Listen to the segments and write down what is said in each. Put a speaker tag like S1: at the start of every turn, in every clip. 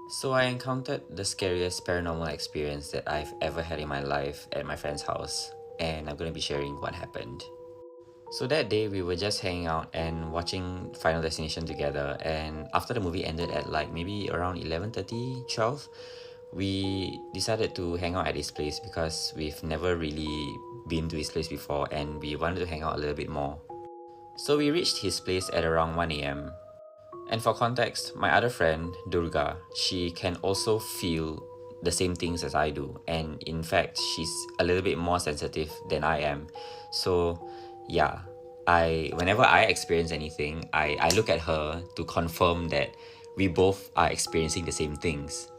S1: So I encountered the scariest paranormal experience that I've ever had in my life at my friend's house, and I'm gonna be sharing what happened. So that day we were just hanging out and watching Final Destination together, and after the movie ended at like maybe around 11:30, 12, we decided to hang out at his place because we've never really been to his place before and we wanted to hang out a little bit more. So we reached his place at around 1 a.m. And for context, my other friend, Durga, she can also feel the same things as I do. And in fact, she's a little bit more sensitive than I am. So yeah, whenever I experience anything, I look at her to confirm that we both are experiencing the same things.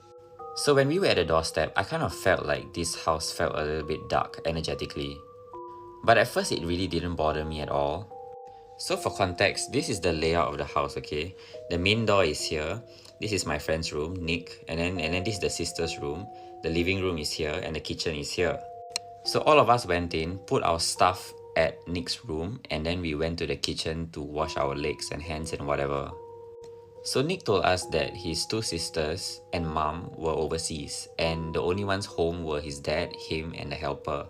S1: So when we were at the doorstep, I kind of felt like this house felt a little bit dark energetically. But at first it really didn't bother me at all. So for context, this is the layout of the house, okay? The main door is here. This is my friend's room, Nick, and then this is the sister's room. The living room is here and the kitchen is here. So all of us went in, put our stuff at Nick's room, and then we went to the kitchen to wash our legs and hands and whatever. So Nick told us that his two sisters and mom were overseas, and the only ones home were his dad, him, and the helper.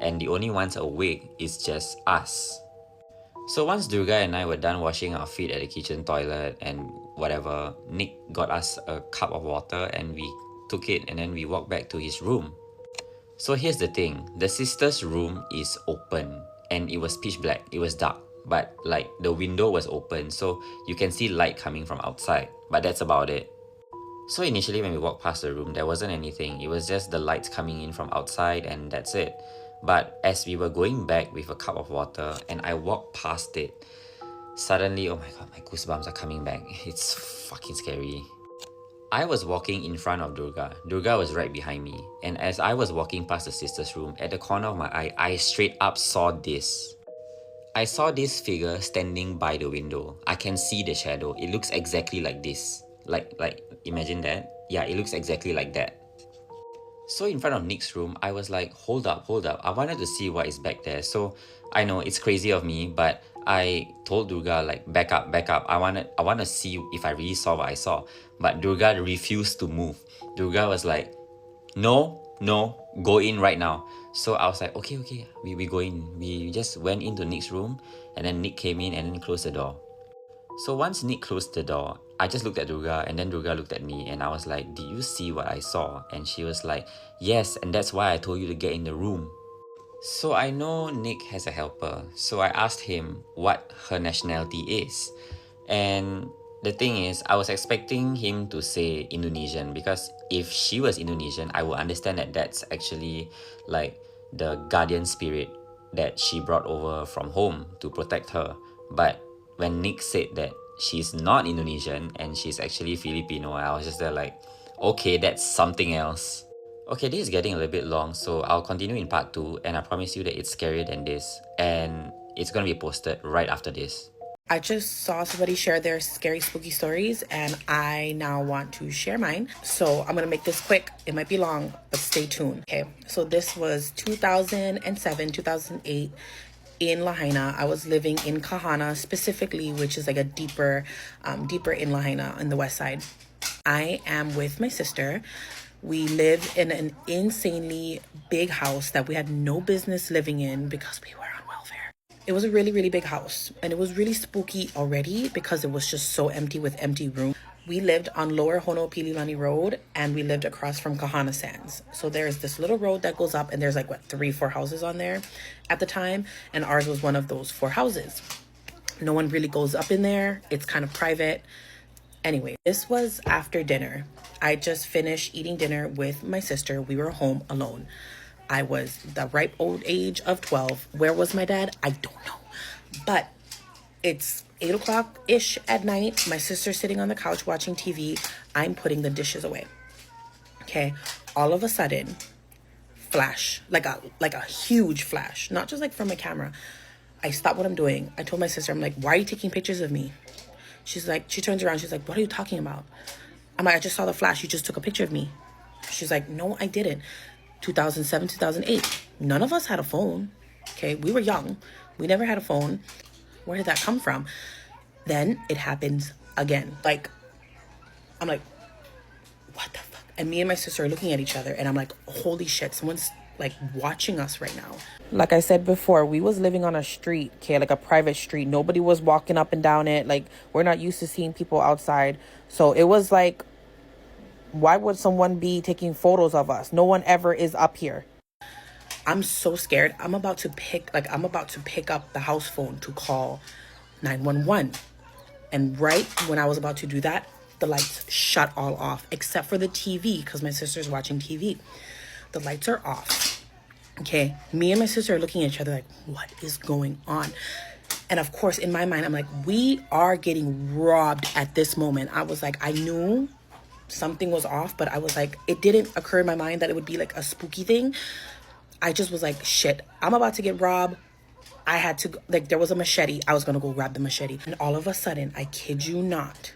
S1: And the only ones awake is just us. So once Durga and I were done washing our feet at the kitchen toilet and whatever, Nick got us a cup of water and we took it and then we walked back to his room. So here's the thing, the sister's room is open and it was pitch black, it was dark, but like the window was open so you can see light coming from outside, but that's about it. So initially when we walked past the room, there wasn't anything, it was just the lights coming in from outside and that's it. But as we were going back with a cup of water and I walked past it, suddenly, oh my god, my goosebumps are coming back. It's fucking scary. I was walking in front of Durga. Durga was right behind me. And as I was walking past the sister's room, at the corner of my eye, I straight up saw this. I saw this figure standing by the window. I can see the shadow. It looks exactly like this. Like imagine that. Yeah, it looks exactly like that. So in front of Nick's room, I was like, hold up. I wanted to see what is back there. So I know it's crazy of me, but I told Durga like, back up. I want to see if I really saw what I saw. But Durga refused to move. Durga was like, no, go in right now. So I was like, okay, we go in. We just went into Nick's room and then Nick came in and then closed the door. So once Nick closed the door, I just looked at Durga and then Durga looked at me and I was like, did you see what I saw? And she was like, yes, and that's why I told you to get in the room. So I know Nick has a helper, so I asked him what her nationality is. And the thing is, I was expecting him to say Indonesian because if she was Indonesian, I would understand that that's actually like the guardian spirit that she brought over from home to protect her. But when Nick said that she's not Indonesian and she's actually Filipino, I was just there like, okay, that's something else. Okay, this is getting a little bit long, so I'll continue in part 2 and I promise you that it's scarier than this and it's gonna be posted right after this.
S2: I just saw somebody share their scary, spooky stories, and I now want to share mine. So I'm going to make this quick. It might be long, but stay tuned. Okay, so this was 2007, 2008 in Lahaina. I was living in Kahana specifically, which is like a deeper in Lahaina on the west side. I am with my sister. We lived in an insanely big house that we had no business living in because we were on welfare. It was a really, really big house and it was really spooky already because it was just so empty with empty rooms. We lived on Lower Honopililani Road and we lived across from Kahana Sands. So there's this little road that goes up and there's like, 3-4 houses on there at the time. And ours was one of those 4 houses. No one really goes up in there. It's kind of private. Anyway, this was after dinner. I just finished eating dinner with my sister. We were home alone. I was the ripe old age of 12. Where was my dad? I don't know. But it's 8 o'clock-ish at night. My sister's sitting on the couch watching TV. I'm putting the dishes away. Okay. All of a sudden, flash, like a huge flash, not just like from a camera. I stopped what I'm doing. I told my sister, I'm like, why are you taking pictures of me? She's like, she turns around. She's like, what are you talking about? I'm like, I just saw the flash. You just took a picture of me. She's like, no, I didn't. 2007, 2008. None of us had a phone. Okay. We were young. We never had a phone. Where did that come from? Then it happens again. Like, I'm like, what And me and my sister are looking at each other, and I'm like, holy shit, someone's like watching us right now. Like I said before, we was living on a street, okay, like a private street. Nobody was walking up and down it. Like, we're not used to seeing people outside. So it was like, why would someone be taking photos of us? No one ever is up here. I'm so scared. I'm about to pick up the house phone to call 911. And right when I was about to do that, the lights shut all off except for the TV, because my sister's watching TV. The lights are off. Okay, me and my sister are looking at each other like, what is going on? And of course, in my mind, I'm like, we are getting robbed at this moment. I was like, I knew something was off, but I was like, it didn't occur in my mind that it would be like a spooky thing. I just was like, shit, I'm about to get robbed. I had to, like, there was a machete. I was gonna go grab the machete. And all of a sudden, I kid you not,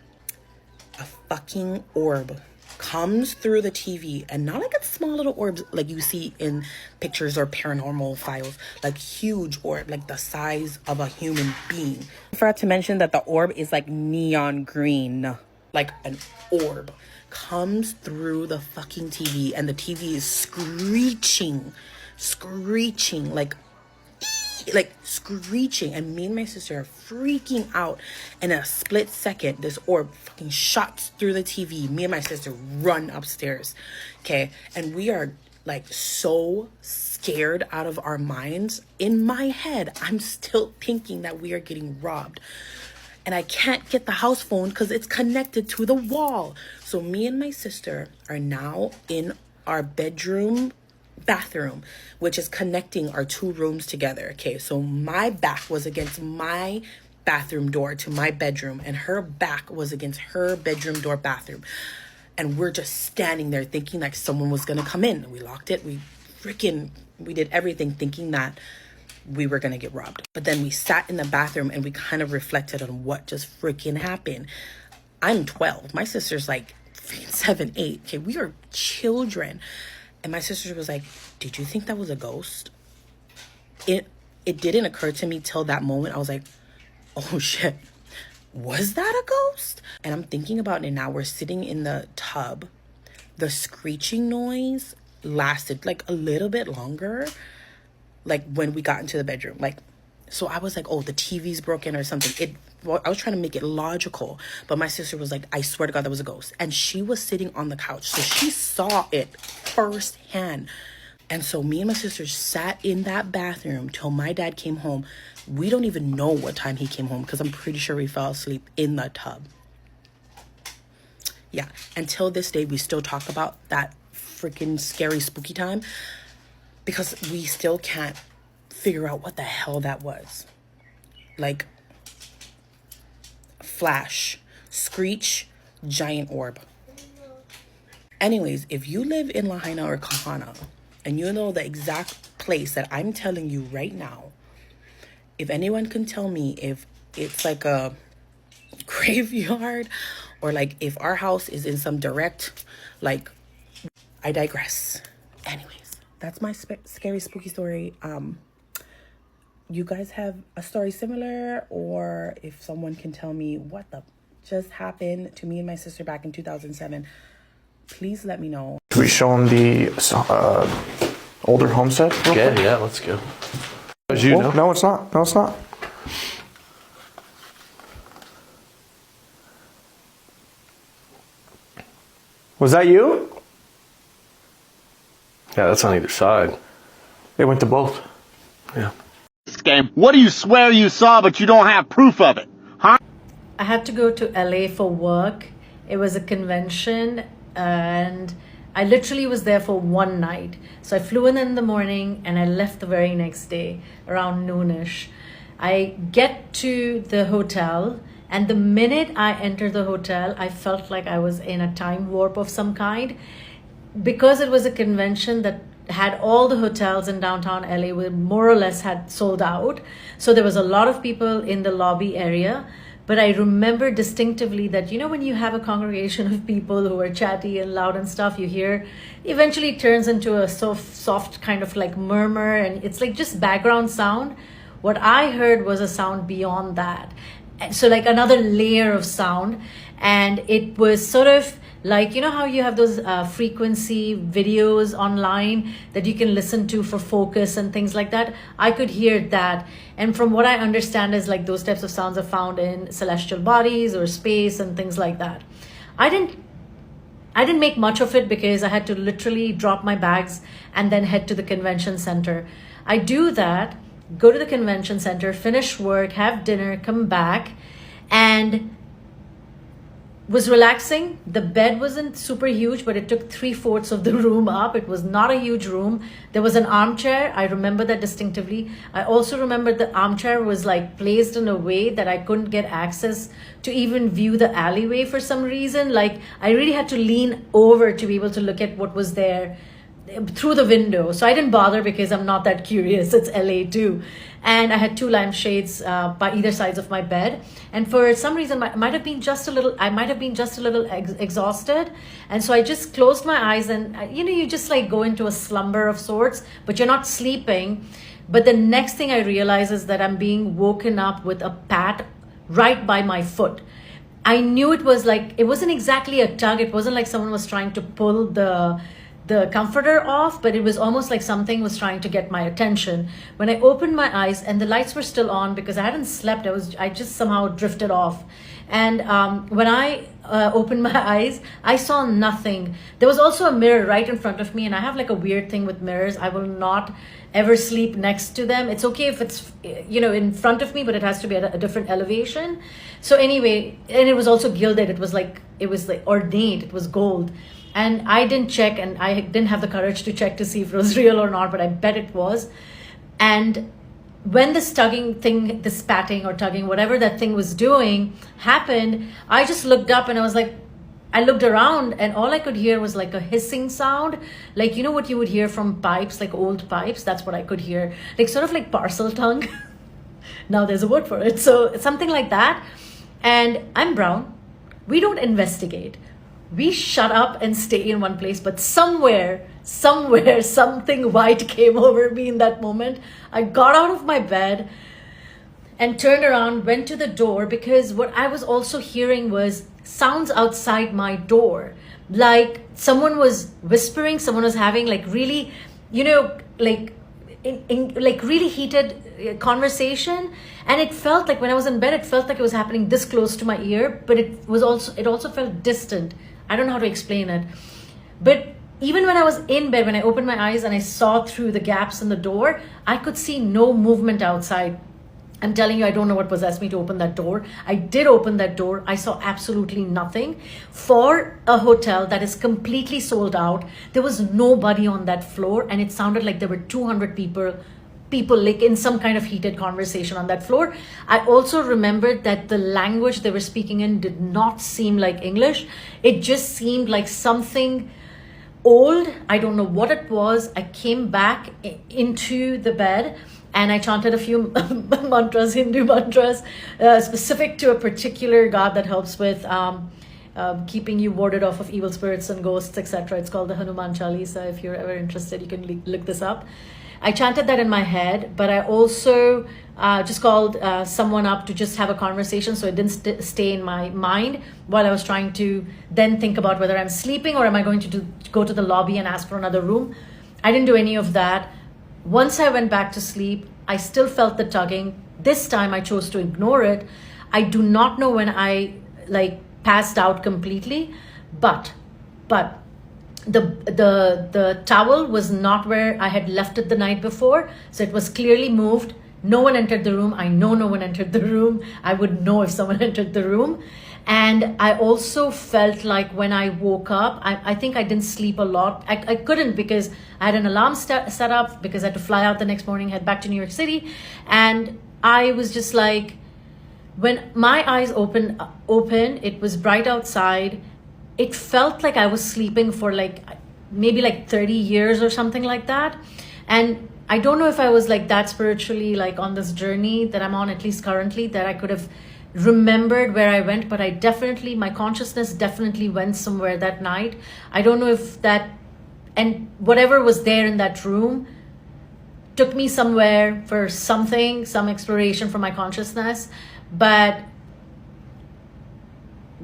S2: a fucking orb comes through the TV, and not like a small little orbs like you see in pictures or paranormal files, like huge orb, like the size of a human being. I forgot to mention that the orb is like neon green, like an orb comes through the fucking TV, and the TV is screeching, like screeching, and me and my sister are freaking out. In a split second, this orb fucking shots through the TV. Me and my sister run upstairs, okay, and we are like so scared out of our minds. In my head, I'm still thinking that we are getting robbed, and I can't get the house phone because it's connected to the wall. So me and my sister are now in our bathroom, which is connecting our two rooms together. Okay, so my back was against my bathroom door to my bedroom, and her back was against her bedroom door bathroom. And we're just standing there thinking like someone was gonna come in. We locked it. We did everything thinking that we were gonna get robbed. But then we sat in the bathroom and we kind of reflected on what just freaking happened. I'm 12. My sister's like 7, 8. Okay, we are children. And my sister was like, did you think that was a ghost? It didn't occur to me till that moment. I was like, oh shit, was that a ghost? And I'm thinking about it now. We're sitting in the tub. The screeching noise lasted like a little bit longer, like when we got into the bedroom. Like, so I was like, oh, the TV's broken or something. I was trying to make it logical, but my sister was like, I swear to God, that was a ghost. And she was sitting on the couch, so she saw it firsthand. And so me and my sister sat in that bathroom till my dad came home. We don't even know what time he came home because I'm pretty sure we fell asleep in the tub. Yeah, until this day, we still talk about that freaking scary, spooky time because we still can't figure out what the hell that was. Like, flash, screech, giant orb. Anyways, if you live in Lahaina or Kahana and you know the exact place that I'm telling you right now, if anyone can tell me if it's like a graveyard or like if our house is in some direct, like, I digress. Anyways, that's my scary spooky story. You guys have a story similar, or if someone can tell me what the just happened to me and my sister back in 2007, please let me know.
S3: Should we show them the older homestead?
S4: Okay, yeah, let's go. As you know.
S3: No, it's not. No, it's not. Was that you?
S4: Yeah, that's on either side.
S3: They went to both.
S4: Yeah.
S5: Game. What do you swear you saw but you don't have proof of it? Huh?
S6: I had to go to LA for work. It was a convention and I literally was there for one night. So I flew in the morning and I left the very next day around noonish. I get to the hotel, and the minute I entered the hotel, I felt like I was in a time warp of some kind. Because it was a convention that had all the hotels in downtown LA were more or less had sold out. So there was a lot of people in the lobby area. But I remember distinctively that, you know, when you have a congregation of people who are chatty and loud and stuff, you hear, eventually it turns into a soft kind of like murmur, and it's like just background sound. What I heard was a sound beyond that. So like another layer of sound. And it was sort of Like, you know how you have those frequency videos online that you can listen to for focus and things like that? I could hear that. And from what I understand is like those types of sounds are found in celestial bodies or space and things like that. I didn't make much of it because I had to literally drop my bags and then head to the convention center. I do that, go to the convention center, finish work, have dinner, come back, and was relaxing. The bed wasn't super huge, but it took 3/4 of the room up. It was not a huge room. There was an armchair. I remember that distinctively. I also remember the armchair was like placed in a way that I couldn't get access to even view the alleyway for some reason. Like I really had to lean over to be able to look at what was there through the window. So I didn't bother because I'm not that curious. It's LA too. And I had 2 lampshades by either sides of my bed. And for some reason, I might have been just a little exhausted. And so I just closed my eyes and, you just like go into a slumber of sorts, but you're not sleeping. But the next thing I realize is that I'm being woken up with a pat right by my foot. I knew it was like, it wasn't exactly a tug. It wasn't like someone was trying to pull the comforter off, but it was almost like something was trying to get my attention. When I opened my eyes and the lights were still on because I hadn't slept, I just somehow drifted off. And when I opened my eyes, I saw nothing. There was also a mirror right in front of me, and I have like a weird thing with mirrors. I will not ever sleep next to them. It's okay if it's in front of me, but it has to be at a different elevation. So anyway, and it was also gilded. It was like ornate. It was gold. And I didn't check, and I didn't have the courage to check to see if it was real or not, but I bet it was. And when this tugging thing, this patting or tugging, whatever that thing was doing happened, I just looked up and I was like, I looked around and all I could hear was like a hissing sound. Like, you know what you would hear from pipes, like old pipes? That's what I could hear. Like sort of like parcel tongue. Now there's a word for it. So something like that. And I'm brown. We don't investigate. We shut up and stay in one place, but somewhere, something white came over me in that moment. I got out of my bed and turned around, went to the door, because what I was also hearing was sounds outside my door. Like someone was whispering, someone was having like really, like really heated conversation. And it felt like when I was in bed, it felt like it was happening this close to my ear, but it also felt distant. I don't know how to explain it. But even when I was in bed, when I opened my eyes and I saw through the gaps in the door, I could see no movement outside. I'm telling you, I don't know what possessed me to open that door. I did open that door. I saw absolutely nothing. For a hotel that is completely sold out, there was nobody on that floor, and it sounded like there were 200 people like in some kind of heated conversation on that floor. I also remembered that the language they were speaking in did not seem like English. It just seemed like something old. I don't know what it was. I came back into the bed and I chanted a few mantras, Hindu mantras, specific to a particular god that helps with keeping you warded off of evil spirits and ghosts, etc. It's called the Hanuman Chalisa. If you're ever interested, you can look this up. I chanted that in my head, but I also just called someone up to just have a conversation so it didn't stay in my mind while I was trying to then think about whether I'm sleeping or am I going to go to the lobby and ask for another room. I didn't do any of that. Once I went back to sleep, I still felt the tugging. This time I chose to ignore it. I do not know when I passed out completely, but the towel was not where I had left it the night before, so it was clearly moved. No one entered the room. I know no one entered the room. I would know if someone entered the room. And I also felt like when I woke up, I think I didn't sleep a lot. I couldn't because I had an alarm set up because I had to fly out the next morning, head back to New York City. And I was just like, when my eyes opened, it was bright outside. It felt like I was sleeping for maybe 30 years or something like that. And I don't know if I was that spiritually on this journey that I'm on, at least currently, that I could have remembered where I went, but my consciousness definitely went somewhere that night. I don't know if that, and whatever was there in that room took me somewhere for something, some exploration for my consciousness. But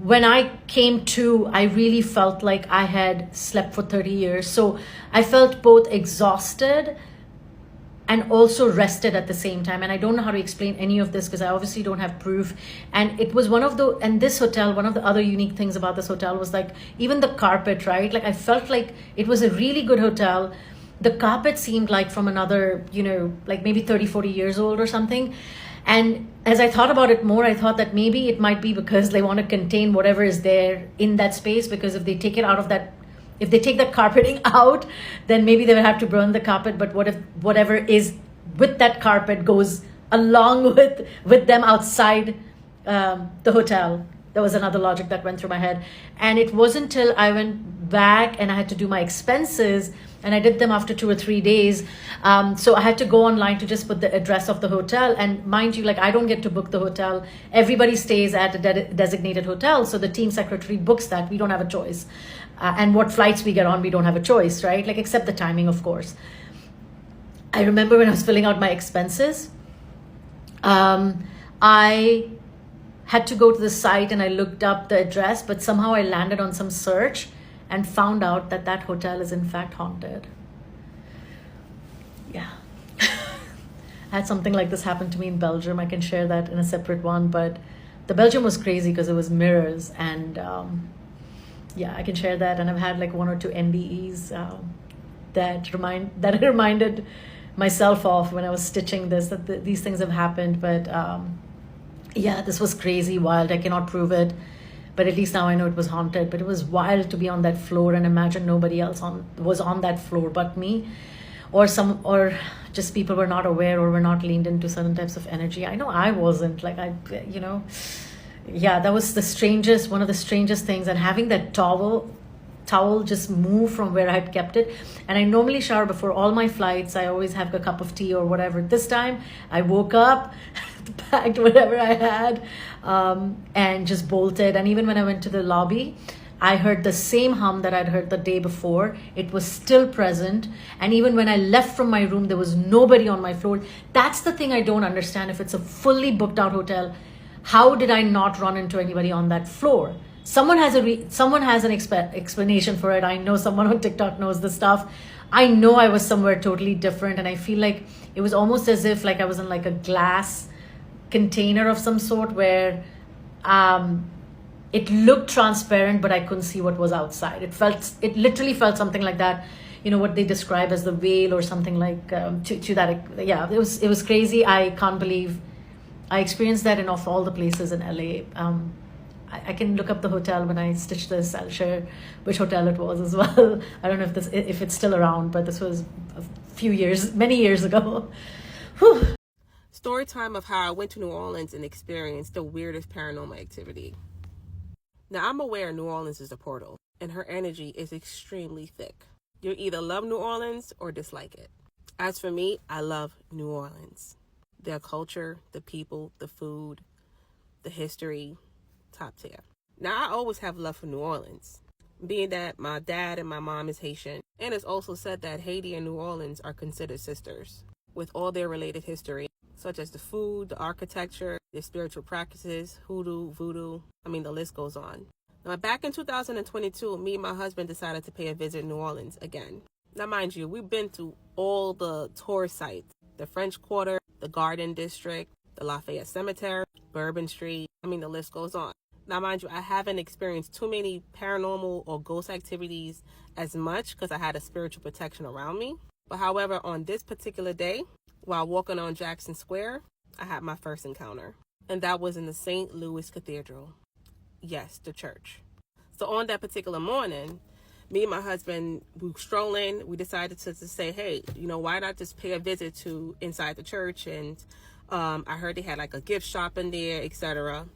S6: when I came to, I really felt like I had slept for 30 years. So I felt both exhausted and also rested at the same time. And I don't know how to explain any of this because I obviously don't have proof. And it was and this hotel, one of the other unique things about this hotel was like, even the carpet, right? Like I felt like it was a really good hotel. The carpet seemed like from another, like maybe 30, 40 years old or something. And as I thought about it more, I thought that maybe it might be because they want to contain whatever is there in that space, because if they take it out of that, if they take that carpeting out, then maybe they would have to burn the carpet. But what if whatever is with that carpet goes along with them outside the hotel? There was another logic that went through my head. And it wasn't till I went back and I had to do my expenses, and I did them after 2 or 3 days. So I had to go online to just put the address of the hotel. And mind you, like I don't get to book the hotel. Everybody stays at a designated hotel. So the team secretary books that. We don't have a choice. And what flights we get on, we don't have a choice, right? Like except the timing, of course. I remember when I was filling out my expenses, I had to go to the site and I looked up the address, but somehow I landed on some search and found out that that hotel is in fact haunted. Yeah. I had something like this happen to me in Belgium. I can share that in a separate one, but the Belgium was crazy because it was mirrors, and yeah, I can share that. And I've had like 1 or 2 NDEs that I reminded myself of when I was stitching this, that these things have happened. But yeah, this was crazy, wild. I cannot prove it, but at least now I know it was haunted. But it was wild to be on that floor and imagine nobody else was on that floor but me, or just people were not aware or were not leaned into certain types of energy. I know I wasn't, like yeah, that was one of the strangest things. And having that towel just move from where I had kept it. And I normally shower before all my flights. I always have a cup of tea or whatever. This time I woke up, packed whatever I had, and just bolted. And even when I went to the lobby, I heard the same hum that I'd heard the day before. It was still present. And even when I left from my room, there was nobody on my floor. That's the thing I don't understand. If it's a fully booked out hotel, how did I not run into anybody on that floor? Someone has an explanation for it. I know someone on TikTok knows the stuff. I know I was somewhere totally different, and I feel like it was almost as if like I was in like a glass container of some sort where it looked transparent, but I couldn't see what was outside. It literally felt something like that. What they describe as the veil or something like to that. Yeah, it was crazy. I can't believe I experienced that in of all the places in LA. I can look up the hotel when I stitch this. I'll share which hotel it was as well. I don't know if it's still around, but this was many years ago. Whew.
S7: Story time of how I went to New Orleans and experienced the weirdest paranormal activity. Now, I'm aware New Orleans is a portal, and her energy is extremely thick. You either love New Orleans or dislike it. As for me, I love New Orleans. Their culture, the people, the food, the history, top tier. Now, I always have love for New Orleans, being that my dad and my mom is Haitian, and it's also said that Haiti and New Orleans are considered sisters, with all their related history, such as the food, the architecture, their spiritual practices, hoodoo, voodoo, the list goes on. Now, back in 2022, me and my husband decided to pay a visit to New Orleans again. Now, mind you, we've been to all the tourist sites, the French Quarter, the Garden District, the Lafayette Cemetery, Bourbon Street, the list goes on. Now, mind you, I haven't experienced too many paranormal or ghost activities as much because I had a spiritual protection around me. But however, on this particular day, while walking on Jackson Square, I had my first encounter. And that was in the St. Louis Cathedral. Yes, the church. So on that particular morning, me and my husband, we were strolling. We decided to say, hey, why not just pay a visit to inside the church? And I heard they had like a gift shop in there, etc.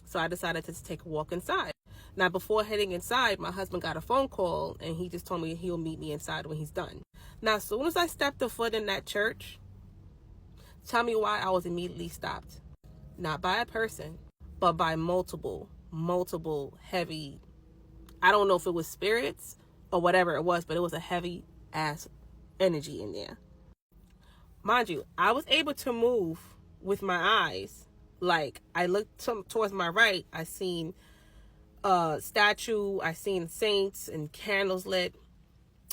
S7: So I decided to take a walk inside. Now, before heading inside, my husband got a phone call, and he just told me he'll meet me inside when he's done. Now, as soon as I stepped a foot in that church, tell me why I was immediately stopped. Not by a person, but by multiple heavy, I don't know if it was spirits or whatever it was, but it was a heavy ass energy in there. Mind you, I was able to move with my eyes. Like, I looked towards my right, I seen a statue. I seen saints and candles lit.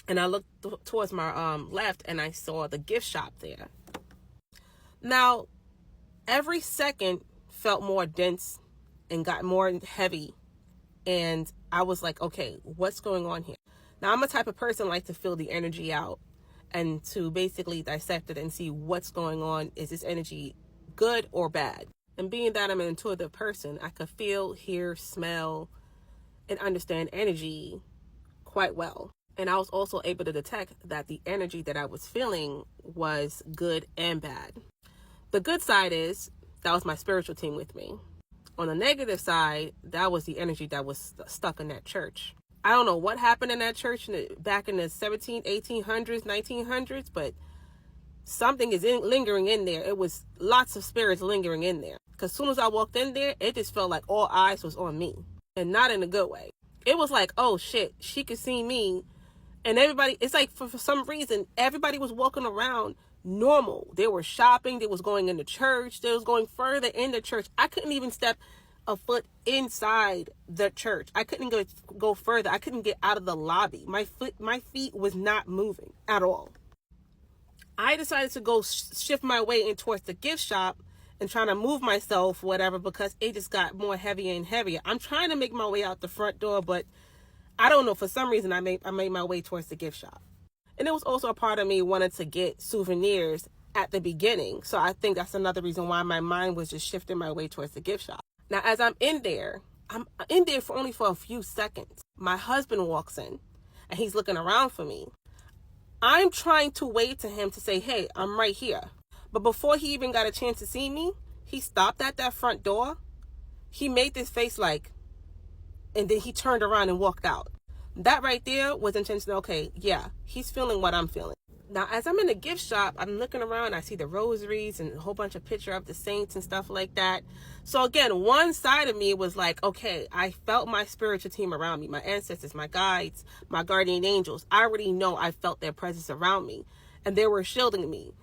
S7: And I looked towards my left, and I saw the gift shop there. Now, every second felt more dense and got more heavy. And I was like, okay, what's going on here? Now, I'm a type of person like to feel the energy out and to basically dissect it and see what's going on. Is this energy good or bad? And being that I'm an intuitive person, I could feel, hear, smell, and understand energy quite well. And I was also able to detect that the energy that I was feeling was good and bad. The good side is that was my spiritual team with me. On the negative side, that was the energy that was stuck in that church. I don't know what happened in that church back in the 1800s, 1900s, but something is lingering in there. It was lots of spirits lingering in there. Because as soon as I walked in there, it just felt like all eyes was on me. And not in a good way. It was like, oh shit, she could see me. And everybody, it's like for some reason, everybody was walking around normal. They were shopping. They was going into church. They was going further into church. I couldn't even step a foot inside the church. I couldn't go further. I couldn't get out of the lobby. My feet was not moving at all. I decided to go shift my way in towards the gift shop and trying to move myself, whatever, because it just got more heavier and heavier. I'm trying to make my way out the front door, but I don't know. For some reason, I made my way towards the gift shop. And it was also a part of me wanting to get souvenirs at the beginning. So I think that's another reason why my mind was just shifting my way towards the gift shop. Now, as I'm in there for only a few seconds. My husband walks in and he's looking around for me. I'm trying to wave to him to say, hey, I'm right here. But before he even got a chance to see me, he stopped at that front door. He made this face like, and then he turned around and walked out. That right there was intentional. Okay, yeah, he's feeling what I'm feeling. Now, as I'm in the gift shop, I'm looking around. I see the rosaries and a whole bunch of picture of the saints and stuff like that. So again, one side of me was like, okay, I felt my spiritual team around me, my ancestors, my guides, my guardian angels. I already know I felt their presence around me, and they were shielding me.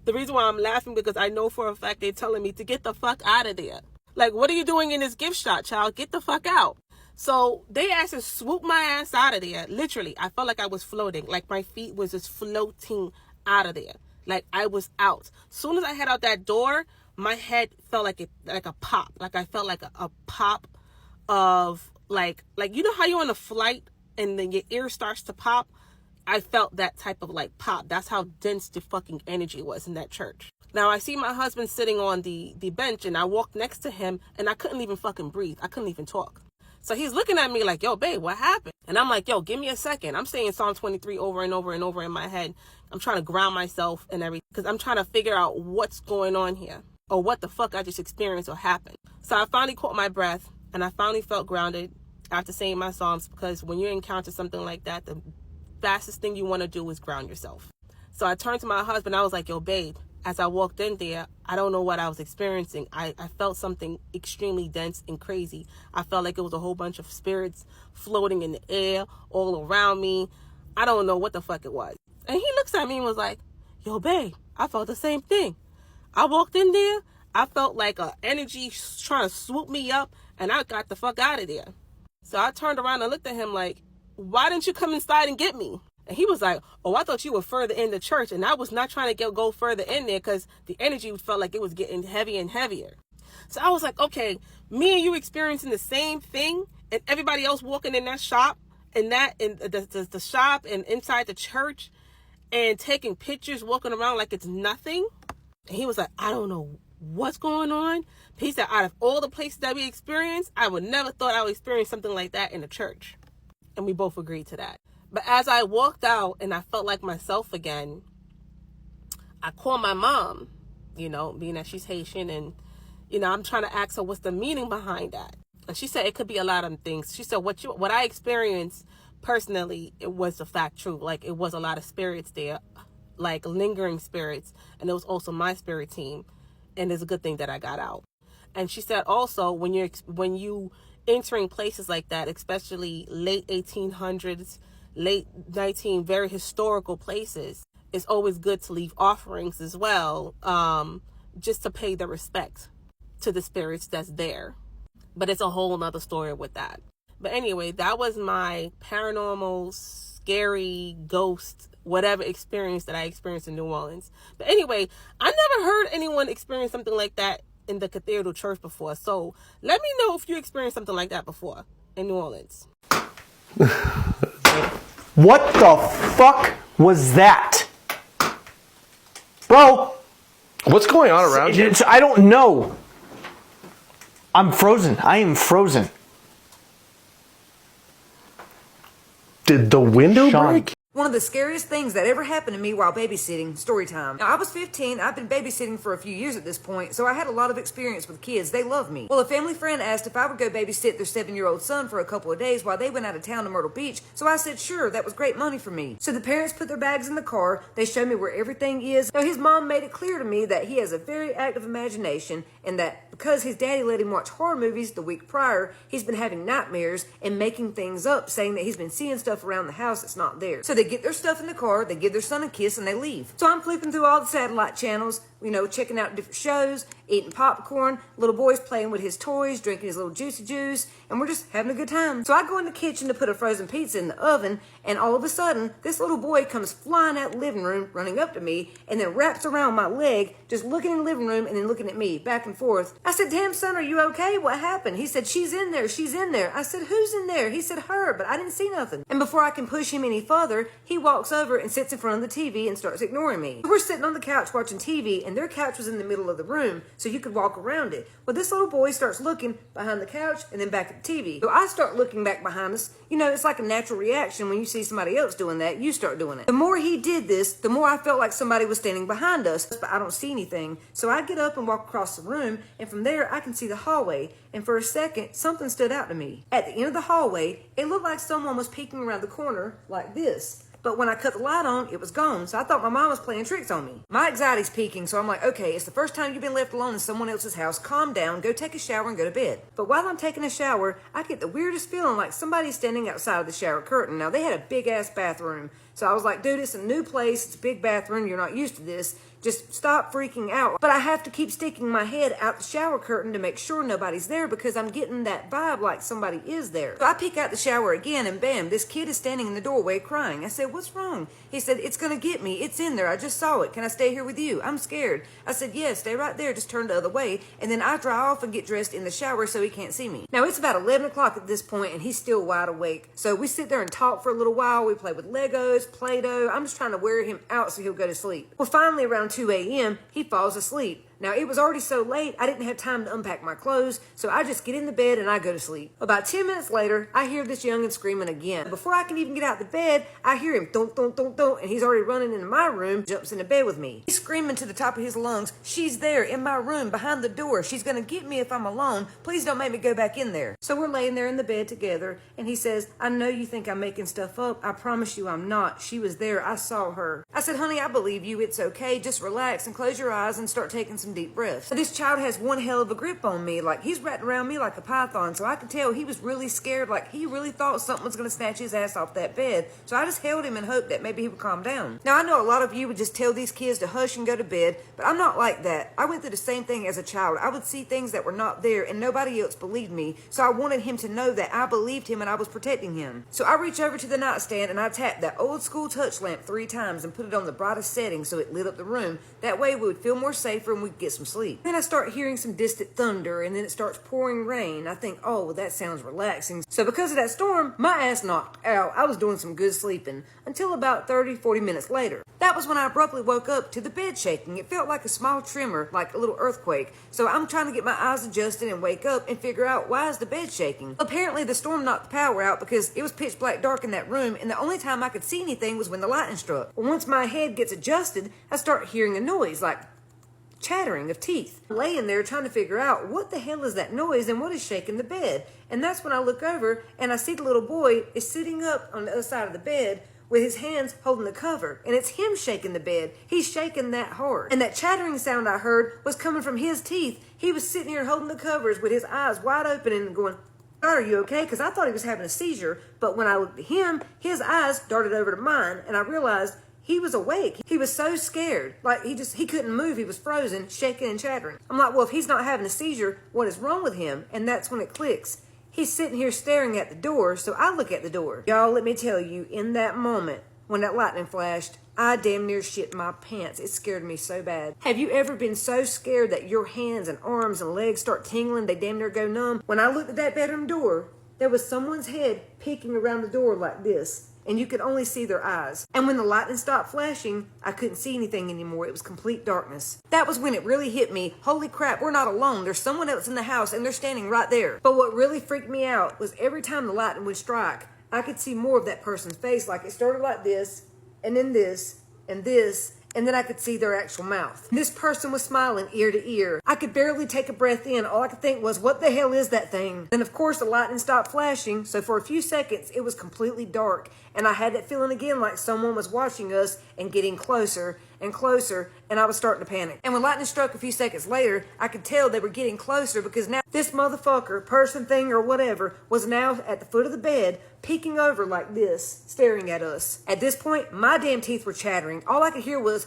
S7: The reason why I'm laughing because I know for a fact they're telling me to get the fuck out of there. Like, what are you doing in this gift shop, child? Get the fuck out. So they asked to swoop my ass out of there. Literally, I felt like I was floating. Like my feet was just floating out of there. Like I was out. Soon as I head out that door, my head felt like a pop. Like I felt like a pop of like you know how you're on a flight and then your ear starts to pop? I felt that type of like pop. That's how dense the fucking energy was in that church. Now I see my husband sitting on the bench and I walked next to him and I couldn't even fucking breathe. I couldn't even talk. So he's looking at me like, yo, babe, what happened? And I'm like, yo, give me a second. I'm saying Psalm 23 over and over and over in my head. I'm trying to ground myself and everything because I'm trying to figure out what's going on here or what the fuck I just experienced or happened. So I finally caught my breath and I finally felt grounded after saying my Psalms because when you encounter something like that, the fastest thing you want to do is ground yourself. So I turned to my husband. I was like, yo, babe, as I walked in there, I don't know what I was experiencing. I felt something extremely dense and crazy. I felt like it was a whole bunch of spirits floating in the air all around me. I don't know what the fuck it was. And he looks at me and was like, yo, babe, I felt the same thing. I walked in there. I felt like an energy trying to swoop me up and I got the fuck out of there. So I turned around and looked at him like, why didn't you come inside and get me? And he was like, oh, I thought you were further in the church. And I was not trying to go further in there because the energy felt like it was getting heavier and heavier. So I was like, okay, me and you experiencing the same thing and everybody else walking in that shop and that in the shop and inside the church and taking pictures, walking around like it's nothing. And he was like, I don't know what's going on. He said, out of all the places that we experienced, I would never thought I would experience something like that in the church. And we both agreed to that. But as I walked out and I felt like myself again, I called my mom, being that she's Haitian. And, I'm trying to ask her what's the meaning behind that. And she said it could be a lot of things. She said what I experienced personally, it was the fact true. Like it was a lot of spirits there, like lingering spirits. And it was also my spirit team. And it's a good thing that I got out. And she said also when you entering places like that, especially late 1800s, late 19, very historical places, it's always good to leave offerings as well, just to pay the respect to the spirits that's there. But it's a whole nother story with that. But anyway, that was my paranormal, scary, ghost, whatever experience that I experienced in New Orleans. But anyway, I never heard anyone experience something like that in the cathedral church before. So let me know if you experienced something like that before in New Orleans.
S3: What the fuck was that? Bro!
S4: What's going on around you?
S3: I don't know. I'm frozen. I am frozen.
S4: Did the window
S3: Sean.
S4: break?
S8: One of the scariest things that ever happened to me while babysitting, story time. Now, I was 15. I've been babysitting for a few years at this point, so I had a lot of experience with kids. They love me. Well, a family friend asked if I would go babysit their 7-year-old son for a couple of days while they went out of town to Myrtle Beach, so I said, sure, that was great money for me. So the parents put their bags in the car. They showed me where everything is. Now, his mom made it clear to me that he has a very active imagination and that because his daddy let him watch horror movies the week prior, he's been having nightmares and making things up, saying that he's been seeing stuff around the house that's not there. So they get their stuff in the car, they give their son a kiss, and they leave. So I'm flipping through all the satellite channels, you know, checking out different shows, eating popcorn, little boy's playing with his toys, drinking his little juicy juice, and we're just having a good time. So I go in the kitchen to put a frozen pizza in the oven, and all of a sudden, this little boy comes flying out the living room, running up to me, and then wraps around my leg, just looking in the living room and then looking at me, back and forth. I said, damn, son, are you okay? What happened? He said, she's in there, she's in there. I said, who's in there? He said, her, but I didn't see nothing. And before I can push him any further, he walks over and sits in front of the TV and starts ignoring me. We're sitting on the couch watching TV, and their couch was in the middle of the room, so you could walk around it. Well, this little boy starts looking behind the couch and then back at the TV. So I start looking back behind us. You know, it's like a natural reaction when you see somebody else doing that, you start doing it. The more he did this, the more I felt like somebody was standing behind us, but I don't see anything. So I get up and walk across the room, and from there I can see the hallway. And for a second, something stood out to me. At the end of the hallway, it looked like someone was peeking around the corner like this. But when I cut the light on, it was gone, so I thought my mom was playing tricks on me. My anxiety's peaking, so I'm like, okay, it's the first time you've been left alone in someone else's house. Calm down, go take a shower and go to bed. But while I'm taking a shower, I get the weirdest feeling like somebody's standing outside of the shower curtain. Now, they had a big-ass bathroom, so I was like, dude, it's a new place, it's a big bathroom, you're not used to this. Just stop freaking out. But I have to keep sticking my head out the shower curtain to make sure nobody's there because I'm getting that vibe like somebody is there. So I peek out the shower again and bam, this kid is standing in the doorway crying. I said, what's wrong? He said, it's gonna get me. It's in there. I just saw it. Can I stay here with you? I'm scared. I said, yes, stay right there. Just turn the other way. And then I dry off and get dressed in the shower so he can't see me. Now it's about 11 o'clock at this point and he's still wide awake. So we sit there and talk for a little while. We play with Legos, Play-Doh. I'm just trying to wear him out so he'll go to sleep. Well, finally around 2 a.m., he falls asleep. Now, it was already so late, I didn't have time to unpack my clothes, so I just get in the bed and I go to sleep. About 10 minutes later, I hear this youngin' screaming again. Before I can even get out of the bed, I hear him thunk, thunk, thunk, thunk, and he's already running into my room, jumps into bed with me. He's screaming to the top of his lungs, she's there in my room, behind the door. She's gonna get me if I'm alone. Please don't make me go back in there. So we're laying there in the bed together, and he says, I know you think I'm making stuff up. I promise you I'm not. She was there. I saw her. I said, honey, I believe you. It's okay. Just relax and close your eyes and start taking some deep breaths. This child has one hell of a grip on me. Like, he's wrapped around me like a python, so I could tell he was really scared. Like, he really thought something was going to snatch his ass off that bed. So I just held him and hoped that maybe he would calm down. Now, I know a lot of you would just tell these kids to hush and go to bed, but I'm not like that. I went through the same thing as a child. I would see things that were not there, and nobody else believed me. So I wanted him to know that I believed him and I was protecting him. So I reached over to the nightstand and I tapped that old school touch lamp 3 times and put it on the brightest setting so it lit up the room. That way we would feel more safer and we'd get some sleep. Then I start hearing some distant thunder and then it starts pouring rain. I think, oh, well, that sounds relaxing. So because of that storm, my ass knocked out. I was doing some good sleeping until about 30-40 minutes later. That was when I abruptly woke up to the bed shaking. It felt like a small tremor, like a little earthquake. So I'm trying to get my eyes adjusted and wake up and figure out why is the bed shaking. Apparently the storm knocked the power out because it was pitch black dark in that room and the only time I could see anything was when the lightning struck. Well, once my head gets adjusted, I start hearing a noise like chattering of teeth. I'm laying there trying to figure out what the hell is that noise and what is shaking the bed. And that's when I look over and I see the little boy is sitting up on the other side of the bed with his hands holding the cover. And it's him shaking the bed. He's shaking that hard. And that chattering sound I heard was coming from his teeth. He was sitting here holding the covers with his eyes wide open and going, are you okay? Because I thought he was having a seizure. But when I looked at him, his eyes darted over to mine and I realized He was awake. He was so scared. Like, he couldn't move. He was frozen, shaking and chattering. I'm like, well, if he's not having a seizure, what is wrong with him? And that's when it clicks. He's sitting here staring at the door, so I look at the door. Y'all, let me tell you, in that moment, when that lightning flashed, I damn near shit my pants. It scared me so bad. Have you ever been so scared that your hands and arms and legs start tingling, they damn near go numb? When I looked at that bedroom door, there was someone's head peeking around the door like this, and you could only see their eyes. And when the lightning stopped flashing, I couldn't see anything anymore. It was complete darkness. That was when it really hit me. Holy crap, we're not alone. There's someone else in the house, and they're standing right there. But what really freaked me out was every time the lightning would strike, I could see more of that person's face. Like, it started like this, and then this, and this, and then I could see their actual mouth. This person was smiling ear to ear. I could barely take a breath in. All I could think was, what the hell is that thing? Then, of course, the lightning stopped flashing, so for a few seconds, it was completely dark, and I had that feeling again like someone was watching us and getting closer and closer, and I was starting to panic. And when lightning struck a few seconds later, I could tell they were getting closer because now this motherfucker, person, thing, or whatever, was now at the foot of the bed, peeking over like this, staring at us. At this point, my damn teeth were chattering. All I could hear was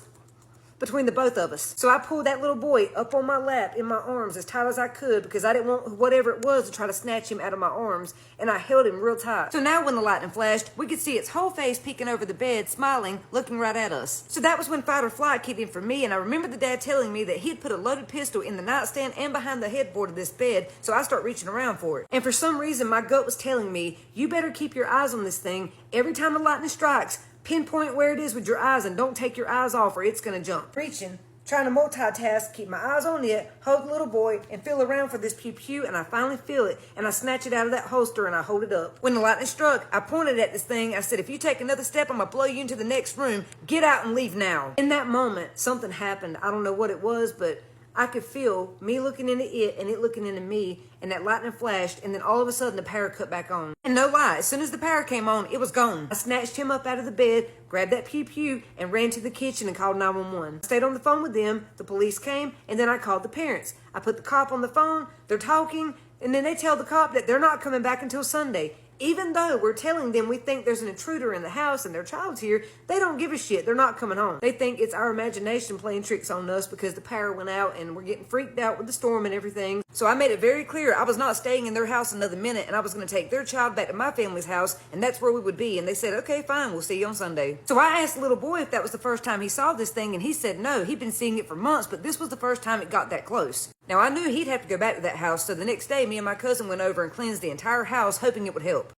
S8: between the both of us. So I pulled that little boy up on my lap in my arms as tight as I could because I didn't want whatever it was to try to snatch him out of my arms, and I held him real tight. So now when the lightning flashed, we could see its whole face peeking over the bed, smiling, looking right at us. So that was when fight or flight kicked in for me, and I remember the dad telling me that he'd put a loaded pistol in the nightstand and behind the headboard of this bed, so I start reaching around for it. And for some reason, my gut was telling me, you better keep your eyes on this thing. Every time the lightning strikes, pinpoint where it is with your eyes and don't take your eyes off or it's gonna jump. Reaching, trying to multitask, keep my eyes on it, hold the little boy, and feel around for this pew-pew, and I finally feel it, and I snatch it out of that holster and I hold it up. When the lightning struck, I pointed at this thing. I said, if you take another step, I'm gonna blow you into the next room. Get out and leave now. In that moment, something happened. I don't know what it was, but I could feel me looking into it and it looking into me, and that lightning flashed, and then all of a sudden the power cut back on. And no lie, as soon as the power came on, it was gone. I snatched him up out of the bed, grabbed that pew-pew, and ran to the kitchen and called 911. I stayed on the phone with them, the police came, and then I called the parents. I put the cop on the phone, they're talking, and then they tell the cop that they're not coming back until Sunday. Even though we're telling them we think there's an intruder in the house and their child's here, they don't give a shit. They're not coming home. They think it's our imagination playing tricks on us because the power went out and we're getting freaked out with the storm and everything. So I made it very clear I was not staying in their house another minute, and I was going to take their child back to my family's house, and that's where we would be. And they said, okay, fine, we'll see you on Sunday. So I asked the little boy if that was the first time he saw this thing, and he said no. He'd been seeing it for months, but this was the first time it got that close. Now, I knew he'd have to go back to that house, so the next day, me and my cousin went over and cleansed the entire house, hoping it would help.